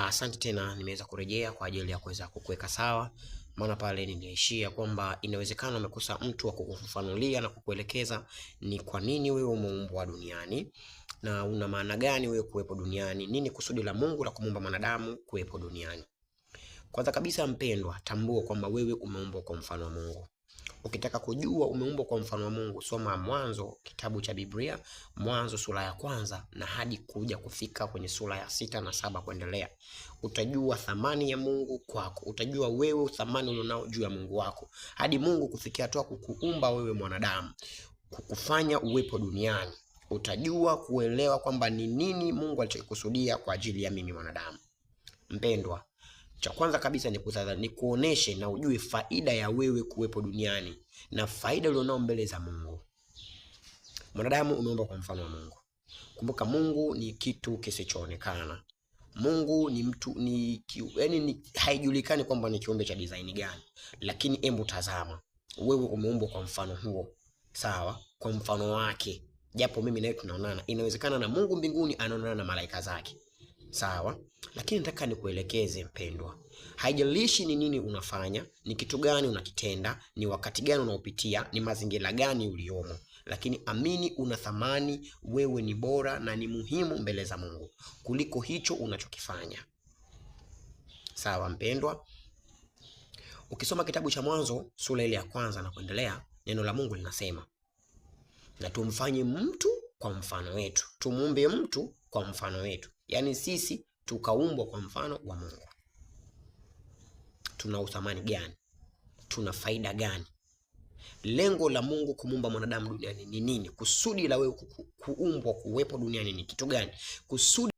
Asante tena, nimeweza kurejea kwa ajili ya kuweza kukuweka sawa, maana pale niliishia kwamba inawezekana umekosa mtu wa kukufafanulia na kukuelekeza ni kwa nini wewe umeumbwa duniani na una maana gani wewe kuwepo duniani, nini kusudi la Mungu la kumuumba mwanadamu kuwepo duniani. Kwanza kabisa mpendwa, tambua kwamba wewe umeumbwa kwa mfano wa Mungu. Ukitaka kujua umeumbwa kwa mfano wa Mungu, soma Mwanzo, kitabu cha Biblia, Mwanzo sura ya 1 na hadi kuja kufika kwenye sura ya 6 na 7 kuendelea. Utajua thamani ya Mungu kwako, utajua wewe thamani ulionao juu ya Mungu wako, hadi Mungu kufikia hatua kukuumba wewe mwanadamu, kukufanya uwepo duniani. Utajua kuelewa kwamba ni nini Mungu alichokusudia kwa ajili ya mimi mwanadamu. Mpendwa, cha kwanza kabisa ni kuoneshe na ujue faida ya wewe kuwepo duniani na faida ulionao mbele za Mungu. Mwanadamu umeumbwa kwa mfano wa Mungu. Kumbuka Mungu ni kitu kisichoonekana. Mungu ni mtu yani haijulikani kwamba ni kiumbe cha design gani. Lakini hebu tazama, wewe umeumbwa kwa mfano huo. Sawa? Kwa mfano wake. Japo mimi nawe tunaonana, inawezekana na Mungu mbinguni anaonana na malaika zake. Sawa? Lakini nataka nikuelekeze mpendwa, haijalishi ni nini unafanya, ni kitu gani unakitenda, ni wakati gani unaopitia, ni mazingira gani uliomo, lakini amini una thamani, wewe ni bora na ni muhimu mbele za Mungu kuliko hicho unachokifanya. Sawa mpendwa? Ukisoma kitabu cha Mwanzo sura ile ya 1 na kuendelea, neno la Mungu linasema, na tumfanye mtu kwa mfano wetu, tumuumbe mtu kwa mfano wetu. Yaani sisi tukaumbwa kwa mfano wa Mungu. Tuna uthamani gani? Tuna faida gani? Lengo la Mungu kumuumba mwanadamu duniani ni nini? Kusudi la wewe kuumbwa kuwepo duniani ni kitu gani? Kusudi